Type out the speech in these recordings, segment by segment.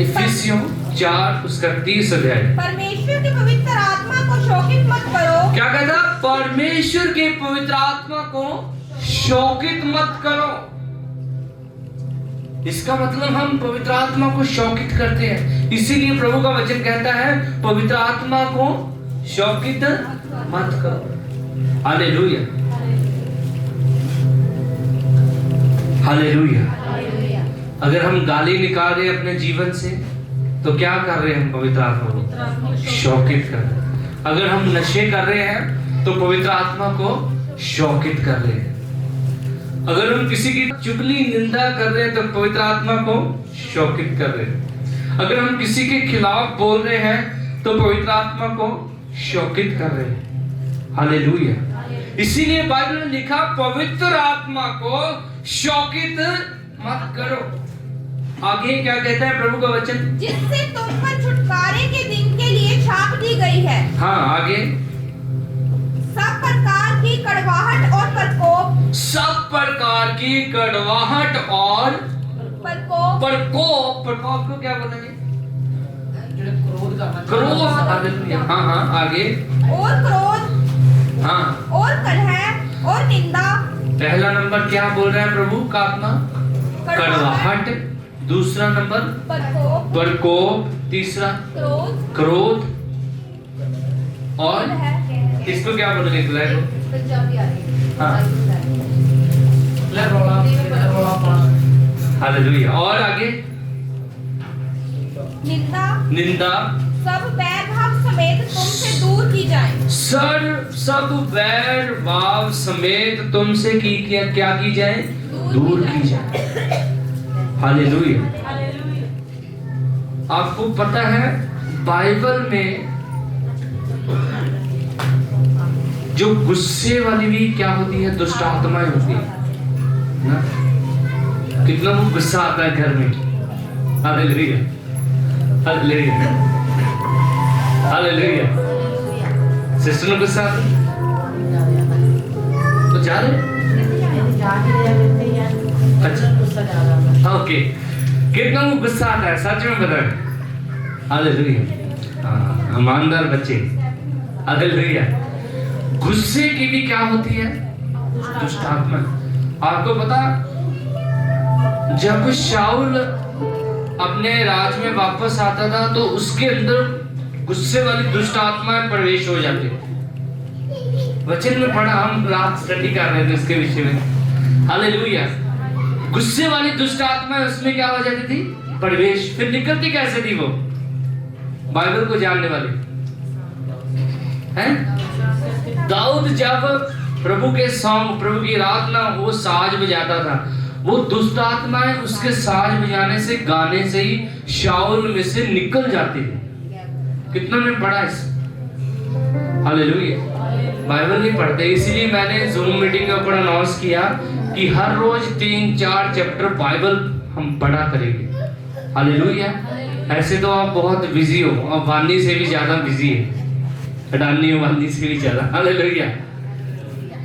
इफिसियों 4 उसका 30 अध्याय। परमेश्वर की पवित्र आत्मा को शोकित मत करो। क्या कहता? परमेश्वर के पवित्र आत्मा को शोकित मत करो। इसका मतलब हम पवित्र आत्मा को शोकित करते हैं, इसीलिए प्रभु का वचन कहता है पवित्र आत्मा को शोकित मत करो। Hallelujah, hallelujah. अगर हम गाली निकाल रहे हैं अपने जीवन से तो क्या कर रहे हैं? हम पवित्र आत्मा को शोकित कर रहे हैं। अगर हम नशे कर रहे हैं तो पवित्र आत्मा को शोकित कर रहे हैं। अगर हम किसी की चुगली निंदा कर रहे हैं तो पवित्र आत्मा को शोकित कर रहे हैं। अगर हम किसी के खिलाफ बोल रहे हैं तो पवित्र आत्मा को शोकित कर रहे हैं। हालेलुया। इसीलिए बाइबल में लिखा पवित्र आत्मा को शोकित मत करो। आगे क्या कहता है प्रभु का वचन? जिससे तुम पर छुटकारे के दिन के लिए छाप दी गई है। हाँ, आगे सब प्रकार की कड़वाहट और प्रकोप, सब प्रकार की कड़वाहट और प्रकोप प्रकोप को क्या बोलेंगे? क्रोध। हालेलुया। हाँ हाँ, आगे और क्रोध, हाँ, और कलह और निंदा। पहला नंबर क्या बोल रहा है प्रभु का आत्मा? कड़वाहट। दूसरा नंबर प्रकोप। तीसरा क्रोध। और इसको क्या बोलेंगे? हालेलुया। और आगे निंदा। सब बैर भाव समेत तुमसे दूर की जाए। सब बैर भाव समेत तुमसे क्या की जाए? दूर की जाए। हालेलुया। आपको पता है बाइबल में जो गुस्से वाली भी क्या होती है? दुष्ट आत्माएं होती है ना। कितना वो गुस्सा आता है घर में। Hallelujah, hallelujah, hallelujah. सिस्टर में गुस्सा आता है तो जा रहे? अच्छा, ओके। कितना वो गुस्सा आता है, सच में बता रहे। हालेलुया। हाँ, ईमानदार बच्चे। हालेलुया। गुस्से की भी क्या होती है? दुष्ट आत्मा। आपको पता, जब शाऊल अपने राज में वापस आता था तो उसके अंदर गुस्से वाली दुष्ट आत्माएं प्रवेश हो जाती। वचन में पढ़ा, हम रात स्टडी कर रहे थे उसके विषय में। हालेलुया। गुस्से वाली दुष्ट आत्माएं उसमें क्या हो जाती थी? प्रवेश। फिर निकलती कैसे थी वो? बाइबल को जानने वाले हैं। दाऊद जब प्रभु के सॉन्ग, प्रभु की आराधना, वो साज बजाता था, वो दुष्ट आत्माएं उसके साज बजाने से, गाने से ही शाऊल में से निकल जाती थी। कितना ने पढ़ा इस? हालेलुया। बाइबल नहीं पढ़ते, इसीलिए मैंने जूम मीटिंग के ऊपर अनाउंस किया कि हर रोज 3-4 चैप्टर बाइबल हम पढ़ा करेंगे। हालेलुया। ऐसे तो आप बहुत बिजी हो, और वानी से भी ज्यादा बिजी है, अडानी वानी से भी ज्यादा। हालेलुया।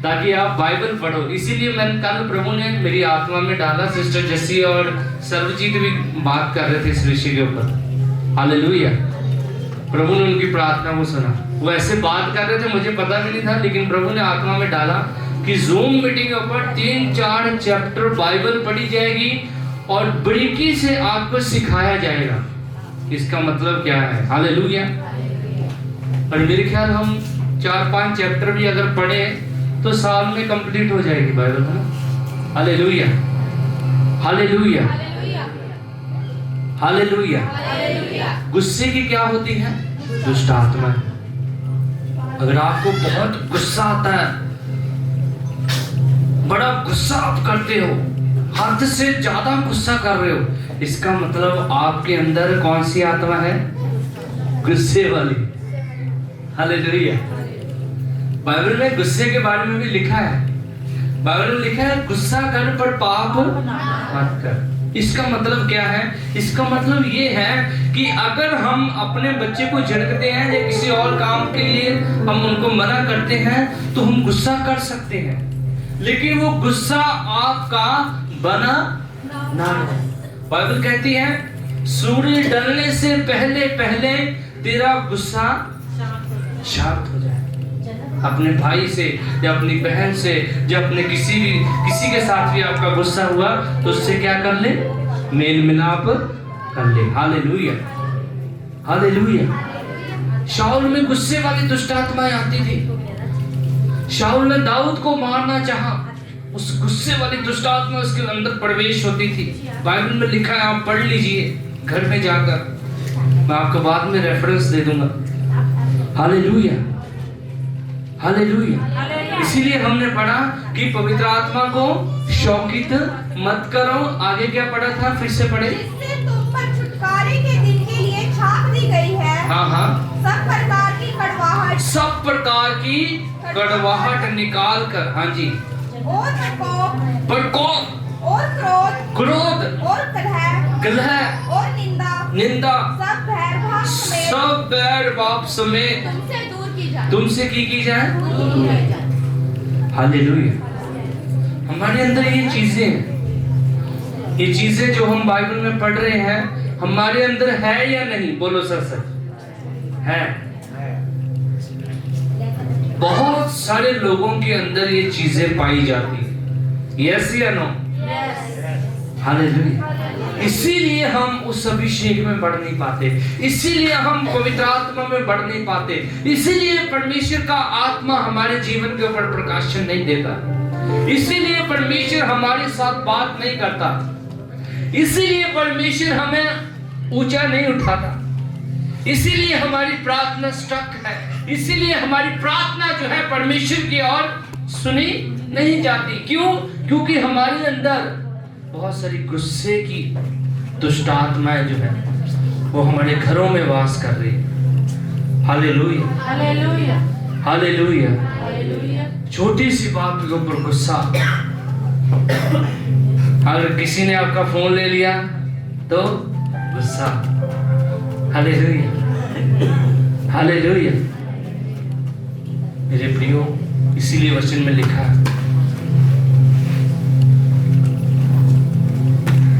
ताकि आप बाइबल पढ़ो। इसीलिए मैंने कल प्रभु ने मेरी आत्मा में डाला, सिस्टर जस्सी और सर्वजीत भी बात कर रहे थे इस विषय के ऊपर। हालेलुया। प्रभु ने उनकी प्रार्थना को सुना। वो ऐसे बात कर रहे थे, मुझे पता भी नहीं था, लेकिन प्रभु ने आत्मा में डाला कि जूम मीटिंग के ऊपर 3-4 चैप्टर बाइबल पढ़ी जाएगी और बारीकी से आपको सिखाया जाएगा इसका मतलब क्या है। हालेलुया। और मेरे ख्याल हम 4-5 चैप्टर भी अगर पढ़े तो साल में कंप्लीट हो जाएगी बाइबल, है ना। Hallelujah, hallelujah, hallelujah. गुस्से की क्या होती है? दुष्ट आत्मा। अगर आपको बहुत गुस्सा आता है, बड़ा गुस्सा आप करते हो, हद से ज्यादा गुस्सा कर रहे हो, इसका मतलब आपके अंदर कौन सी आत्मा है? गुस्से वाली। हालेलुया। बाइबल में गुस्से के बारे में भी लिखा है। बाइबल में लिखा है गुस्सा कर पर पाप मत कर। इसका मतलब क्या है? इसका मतलब ये है कि अगर हम अपने बच्चे को झड़कते हैं या किसी और काम के लिए हम उनको मना करते हैं तो हम गुस्सा कर सकते हैं, लेकिन वो गुस्सा आपका बना ना। बाइबल कहती है सूर्य ढलने से पहले पहले तेरा गुस्सा शांत हो जाए। अपने भाई से या अपनी बहन से या अपने किसी के साथ भी आपका गुस्सा हुआ तो उससे क्या कर ले, मेल मिलाप कर ले। Hallelujah, hallelujah. शाऊल में गुस्से वाली दुष्ट आत्माएं आती थी। शाऊल ने दाऊद को मारना चाहा, उस गुस्से वाली दुष्ट आत्मा उसके अंदर प्रवेश होती थी। बाइबल में लिखा है, आप पढ़ लीजिए घर में जाकर, मैं आपको बाद में रेफरेंस दे दूंगा। Hallelujah, hallelujah. इसीलिए हमने पढ़ा कि पवित्र आत्मा को शौकित मत करो। आगे क्या पढ़ा था, फिर से पढ़े। जिससे तुम पर छुटकारे के दिन के लिए छाप दी गई है। हाँ हाँ। सब प्रकार की कड़वाहट, सब प्रकार की कड़वाहट निकाल कर, हाँ जी, और प्रकोप और क्रोध क्रोध और कलह और निंदा सब बैर भाव समेत तुमसे दूर की जाए, तुमसे की जाए। हालेलुया। हमारे अंदर ये चीजें हैं, ये चीजें जो हम बाइबल में पढ़ रहे हैं हमारे अंदर है या नहीं? बोलो सर, सच है। बहुत सारे लोगों के अंदर ये चीजें पाई जाती है। यस या नो? हालेलुया। इसीलिए हम उस अभिषेक में बढ़ नहीं पाते, इसीलिए हम पवित्र आत्मा में बढ़ नहीं पाते, इसीलिए परमेश्वर का आत्मा हमारे जीवन के ऊपर प्रकाशन नहीं देता, इसीलिए परमेश्वर हमारे साथ बात नहीं करता, इसीलिए परमेश्वर हमें ऊंचा नहीं उठाता, इसीलिए हमारी प्रार्थना स्टक है, इसीलिए हमारी प्रार्थना जो है परमेश्वर की ओर सुनी नहीं जाती। क्यों? क्योंकि हमारे अंदर बहुत सारी गुस्से की दुष्ट आत्माएं जो है वो हमारे घरों में वास कर रही है। Hallelujah, hallelujah, hallelujah. हालेलुया। छोटी सी बात के ऊपर गुस्सा। अगर किसी ने आपका फोन ले लिया तो गुस्सा। Hallelujah, hallelujah. मेरे प्रियो, इसीलिए वचन में लिखा है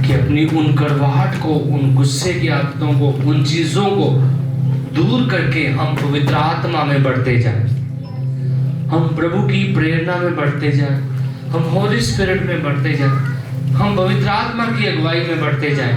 कि अपनी उन कड़वाहट को, उन गुस्से की आदतों को, उन चीजों को दूर करके हम पवित्र आत्मा में बढ़ते जाएं, हम प्रभु की प्रेरणा में बढ़ते जाएं, हम होली स्पिरिट में बढ़ते जाएं, हम पवित्र आत्मा की अगुवाई में बढ़ते जाएं।